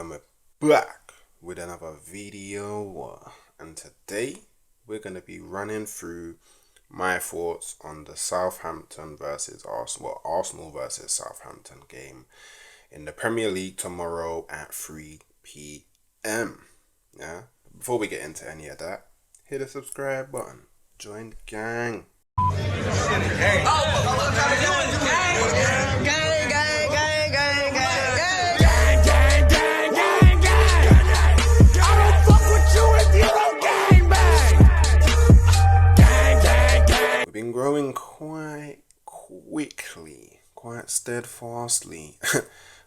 everyone, we're back with another video, and today we're going to be running through my thoughts on the Southampton versus Arsenal, Arsenal versus Southampton game in the Premier League tomorrow at 3 p.m. Yeah, before we get into any of that, hit the subscribe button, join the gang. We've been growing quite quickly, quite steadfastly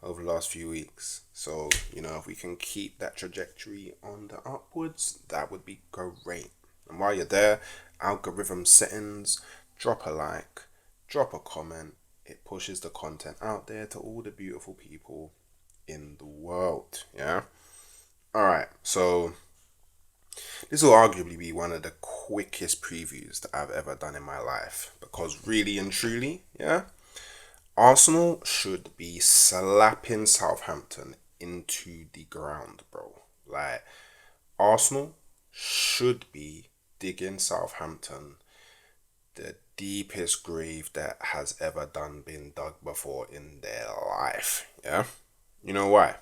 over the last few weeks. So, if we can keep that trajectory on the upwards, that would be great. And while you're there, algorithm settings, drop a like, drop a comment. It pushes the content out there to all the beautiful people in the world. Yeah. All right. So this will arguably be one of the quickest previews that I've ever done in my life, because really and truly, Arsenal should be slapping Southampton into the ground, bro. Like, Arsenal should be digging Southampton the deepest grave that has ever been dug before in their life. Yeah? You know why?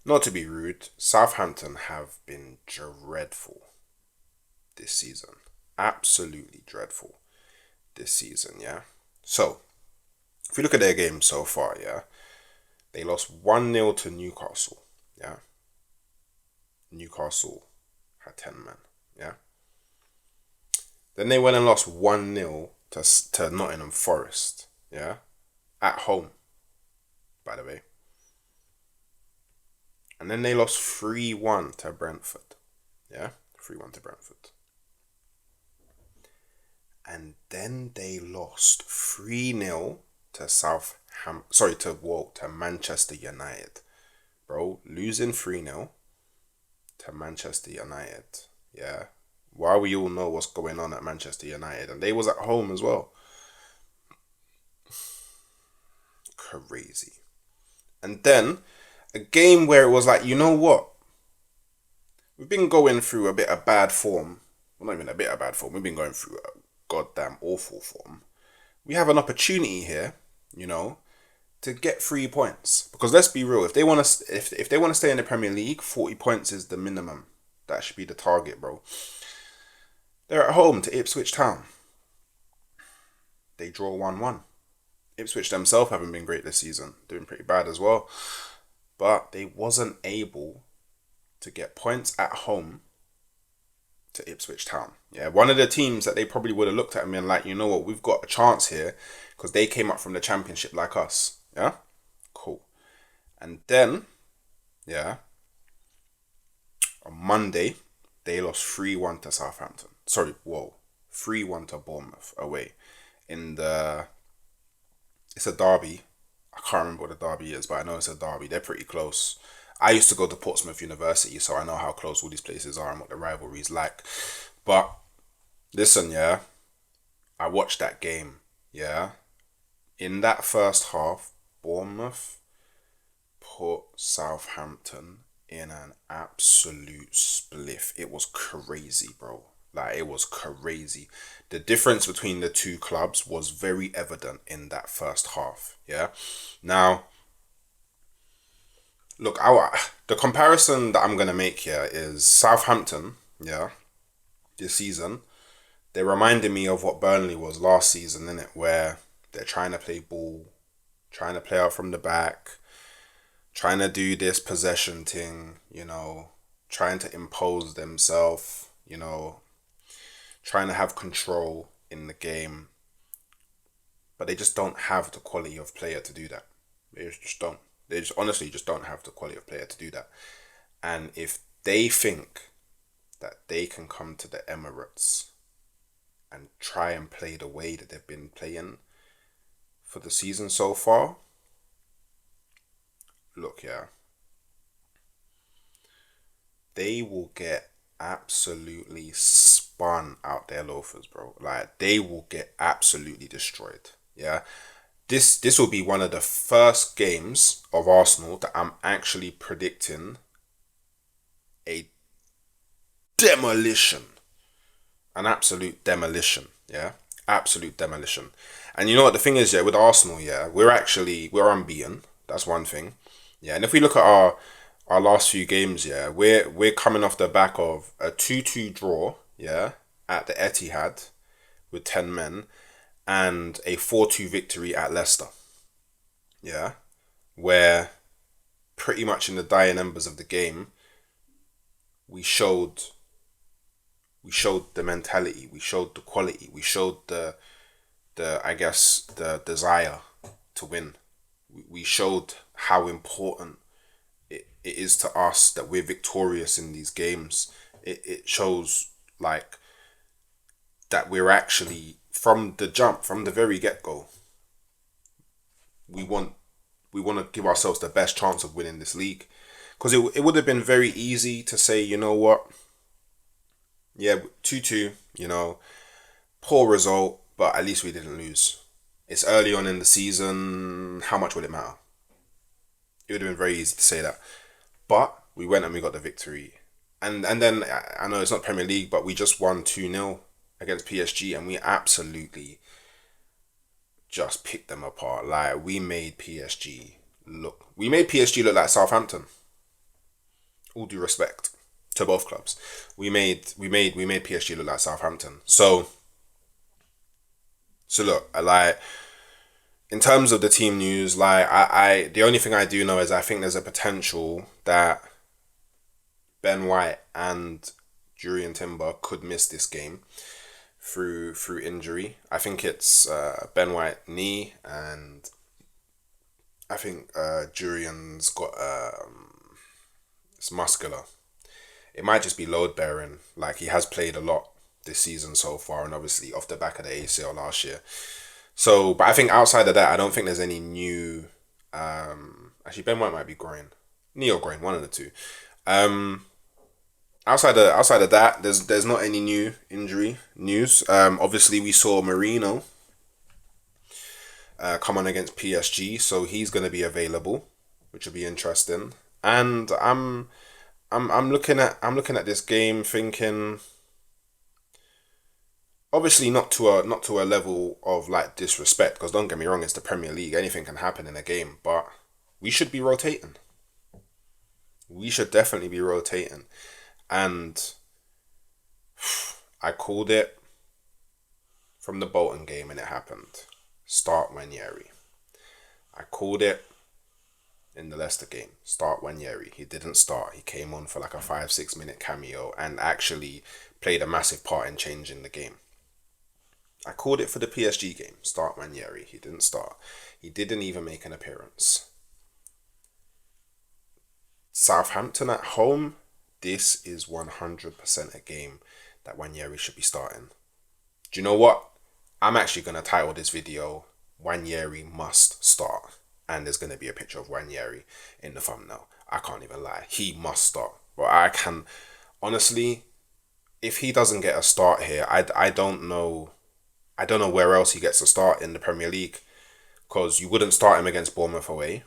Not to be rude, Southampton have been dreadful this season. Absolutely dreadful this season, yeah? So, if we look at their game so far, they lost 1-0 to Newcastle, yeah? Newcastle had 10 men, yeah? Then they went and lost 1-0 to Nottingham Forest, yeah? At home, by the way. And then they lost 3-1 to Brentford. Yeah? 3-1 to Brentford. And then they lost 3-0 to Manchester United. Bro, losing 3-0 to Manchester United. Yeah. While we all know what's going on at Manchester United. And they was at home as well. Crazy. And then a game where it was like, you know what? We've been going through a bit of bad form. Well, not even a bit of bad form. We've been going through a goddamn awful form. We have an opportunity here, to get 3 points. Because let's be real, if they want to, if they want to stay in the Premier League, 40 points is the minimum. That should be the target, bro. They're at home to Ipswich Town. They draw 1-1. Ipswich themselves haven't been great this season. Doing pretty bad as well. But they wasn't able to get points at home to Ipswich Town. Yeah, one of the teams that they probably would have looked at and been like, you know what, we've got a chance here because they came up from the Championship like us. Yeah, cool. And then, on Monday, they lost 3-1 to Southampton. 3-1 to Bournemouth away. It's a derby. I can't remember what the derby is, but I know it's a derby. They're pretty close. I used to go to Portsmouth University, so I know how close all these places are and what the rivalry is like. But listen, I watched that game, In that first half, Bournemouth put Southampton in an absolute spliff. It was crazy, bro. Like, it was crazy. The difference between the two clubs was very evident in that first half, Now, look, the comparison that I'm going to make here is Southampton, this season. They're reminding me of what Burnley was last season, innit? Where they're trying to play ball, trying to play out from the back, trying to do this possession thing, trying to impose themselves, trying to have control in the game. But they just don't have the quality of player to do that. They just don't. They just honestly just don't have the quality of player to do that. And if they think that they can come to the Emirates and try and play the way that they've been playing for the season so far, look, they will get absolutely spun out their loafers, bro. Like, they will get absolutely destroyed. this will be one of the first games of Arsenal that I'm actually predicting a demolition, an absolute demolition. Yeah, absolute demolition. And you know what the thing is, yeah, with Arsenal, yeah, we're unbeaten. That's one thing. Yeah, and if we look at our last few games, yeah, we're coming off the back of a 2-2 draw, yeah, at the Etihad with 10 men, and a 4-2 victory at Leicester. Yeah, where pretty much in the dying embers of the game, we showed we showed the mentality, we showed the quality, we showed the I guess the desire to win. We showed how important it is to us that we're victorious in these games. It shows like that we're actually from the jump, from the very get go. We want we want to give ourselves the best chance of winning this league, because it would have been very easy to say, you know what, yeah, 2-2, poor result, but at least we didn't lose. It's early on in the season. How much would it matter? It would have been very easy to say that. But we went and we got the victory. And then I know it's not Premier League, but we just won 2-0 against PSG, and we absolutely just picked them apart. Like, we made PSG look like Southampton. All due respect to both clubs. We made PSG look like Southampton. So look, like, in terms of the team news, like, I the only thing I do know is I think there's a potential that Ben White and Jurriën Timber could miss this game through injury. I think it's Ben White knee, and I think Jurrien's got it's muscular. It might just be load bearing. Like, he has played a lot this season so far, and obviously off the back of the ACL last year. So, but I think outside of that, I don't think there's any new. Actually, Ben White might be groin, knee or groin, one of the two. Outside of that, there's not any new injury news. Obviously we saw Marino come on against PSG, so he's going to be available, which will be interesting. And I'm looking at this game thinking, obviously not to a level of like disrespect, because don't get me wrong, it's the Premier League, anything can happen in a game, but we should be rotating. We should definitely be rotating. And I called it from the Bolton game, and it happened. Start Nwaneri. I called it in the Leicester game. Start Nwaneri. He didn't start. He came on for like a 5-6 minute cameo and actually played a massive part in changing the game. I called it for the PSG game. Start Nwaneri. He didn't start. He didn't even make an appearance. Southampton at home. This is 100% a game that Nwaneri should be starting. Do you know what? I'm actually going to title this video, Nwaneri Must Start. And there's going to be a picture of Nwaneri in the thumbnail. I can't even lie. He must start. But I can, honestly, if he doesn't get a start here, I don't know where else he gets a start in the Premier League. Because you wouldn't start him against Bournemouth away.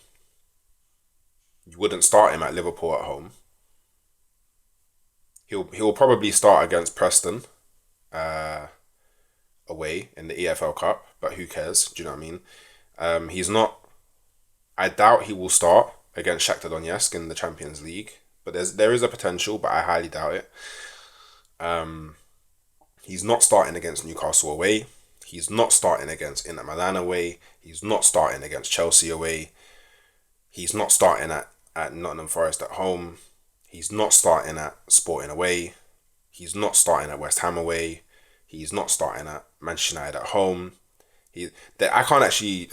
You wouldn't start him at Liverpool at home. He'll probably start against Preston away in the EFL Cup, but who cares? Do you know what I mean? He's not. I doubt he will start against Shakhtar Donetsk in the Champions League, but there is a potential, but I highly doubt it. He's not starting against Newcastle away. He's not starting against Inter Milan away. He's not starting against Chelsea away. He's not starting at Nottingham Forest at home. He's not starting at Sporting away. He's not starting at West Ham away. He's not starting at Manchester United at home. I can't actually.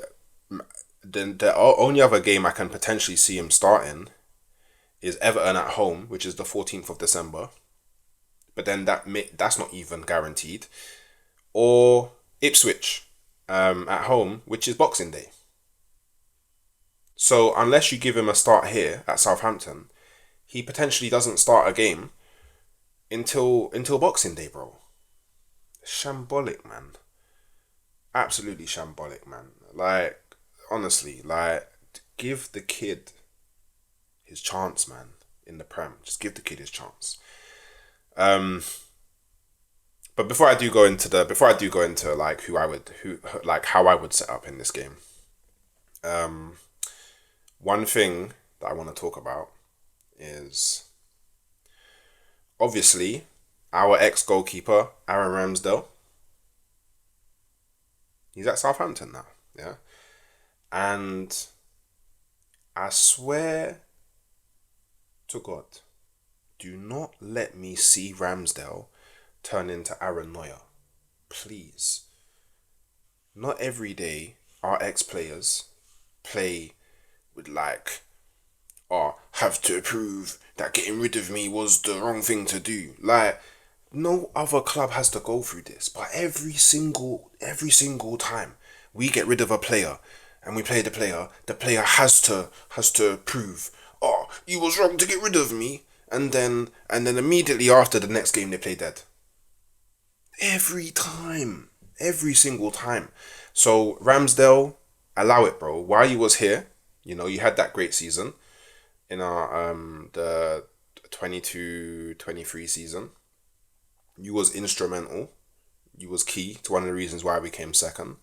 The only other game I can potentially see him starting is Everton at home, which is the 14th of December. But then that's not even guaranteed. Or Ipswich at home, which is Boxing Day. So unless you give him a start here at Southampton, he potentially doesn't start a game until Boxing Day, bro. Shambolic, man. Absolutely shambolic, man. Like, honestly, like, give the kid his chance, man. In the Prem, just give the kid his chance. But before I do go into like how I would set up in this game. One thing that I want to talk about is obviously our ex goalkeeper Aaron Ramsdale. He's at Southampton now, yeah, and I swear to God, do not let me see Ramsdale turn into Aaron Neuer, please. Not every day our ex players play with like, oh, have to prove that getting rid of me was the wrong thing to do. Like, no other club has to go through this, but every single time we get rid of a player and we play the player has to prove, oh, you was wrong to get rid of me, and then immediately after the next game they play dead. Every time. Every single time. So Ramsdale, allow it, bro. While you was here, you had that great season in our the 22-23 season. You was instrumental. You was key to one of the reasons why we came second.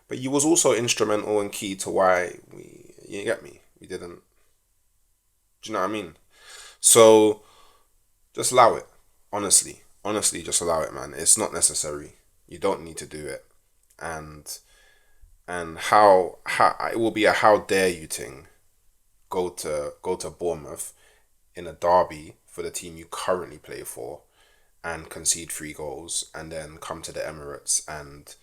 But you was also instrumental and key to why you get me. We didn't. Do you know what I mean? So just allow it. Honestly, just allow it, man. It's not necessary. You don't need to do it. And how it will be a how dare you thing. Go to Bournemouth in a derby for the team you currently play for, and concede 3 goals, and then come to the Emirates and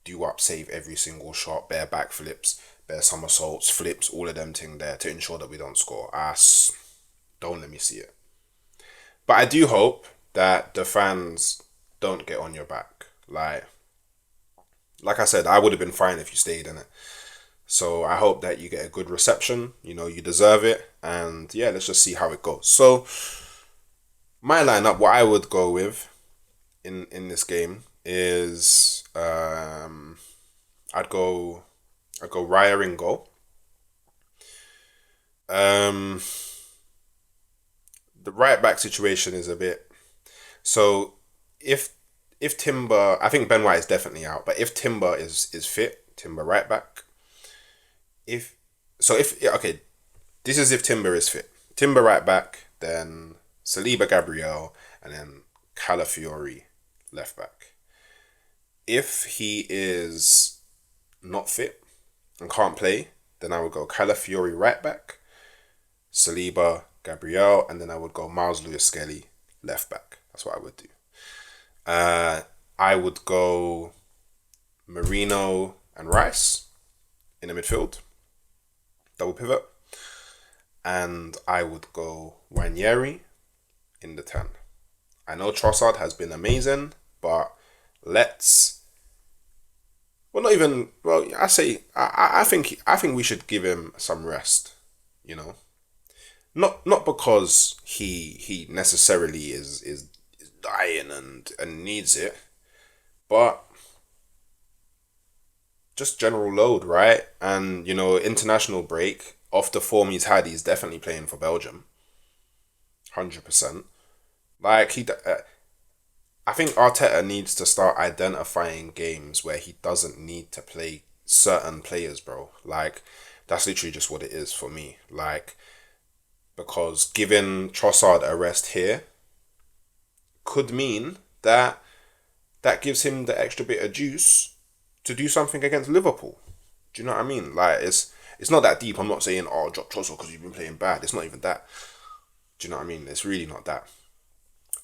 do up, save every single shot, bare backflips, bare somersaults, flips, all of them thing there to ensure that we don't score. Don't let me see it. But I do hope that the fans don't get on your back. Like I said, I would have been fine if you stayed in it. So I hope that you get a good reception. You deserve it. And yeah, let's just see how it goes. So my lineup, what I would go with in this game is I'd go Raya in goal. The right back situation is a bit. So if Timber, I think Ben White is definitely out, but if Timber is fit, Timber right back. This is if Timber is fit. Timber right back, then Saliba, Gabriel, and then Calafiori left back. If he is not fit and can't play, then I would go Calafiori right back, Saliba, Gabriel, and then I would go Miles Lewis-Skelly left back. That's what I would do. I would go Marino and Rice in the midfield, double pivot, and I would go NWANERI in the 10. I know Trossard has been amazing, but I think we should give him some rest, Not because he necessarily is dying and needs it, but just general load, right? And international break, off the form he's had, he's definitely playing for Belgium, 100%. I think Arteta needs to start identifying games where he doesn't need to play certain players, bro. That's literally just what it is for me. Because giving Trossard a rest here could mean that gives him the extra bit of juice to do something against Liverpool. Do you know what I mean? It's not that deep. I'm not saying, oh, drop Trossard because you've been playing bad. It's not even that. Do you know what I mean? It's really not that.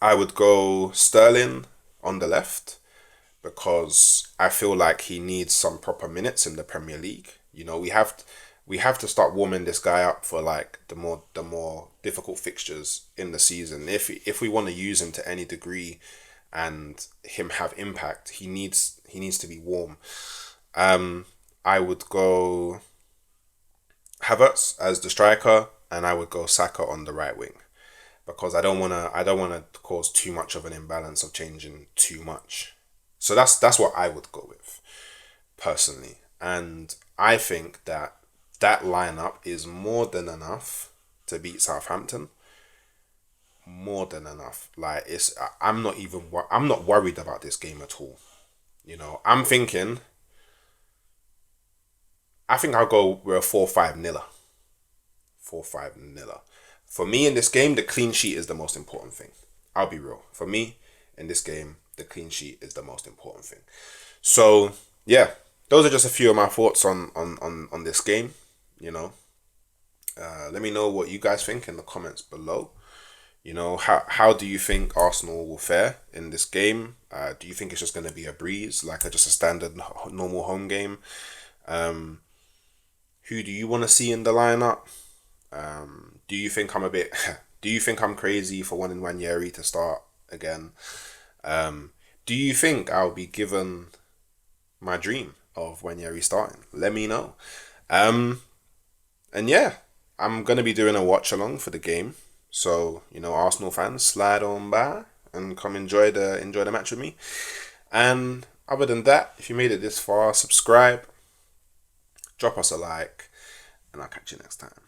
I would go Sterling on the left because I feel like he needs some proper minutes in the Premier League. We have to start warming this guy up for the more difficult fixtures in the season. If we want to use him to any degree and him have impact, he needs to be warm. I would go Havertz as the striker, and I would go Saka on the right wing because I don't wanna cause too much of an imbalance of changing too much. So that's what I would go with personally, and I think that that lineup is more than enough to beat Southampton. More than enough. Like, I'm not worried about this game at all. You know, I think I'll go with a 4-5 niller. 4-5 niller. For me in this game, the clean sheet is the most important thing. I'll be real. For me in this game, the clean sheet is the most important thing. So yeah, those are just a few of my thoughts on this game. You know, let me know what you guys think in the comments below. You know, how do you think Arsenal will fare in this game? Do you think it's just going to be a breeze, like just a standard normal home game? Who do you want to see in the lineup? Do you think I'm a bit? Do you think I'm crazy for wanting NWANERI to start again? Do you think I'll be given my dream of NWANERI starting? Let me know. And yeah, I'm gonna be doing a watch along for the game. So, you know, Arsenal fans, slide on by and come enjoy the match with me. And other than that, if you made it this far, subscribe, drop us a like, and I'll catch you next time.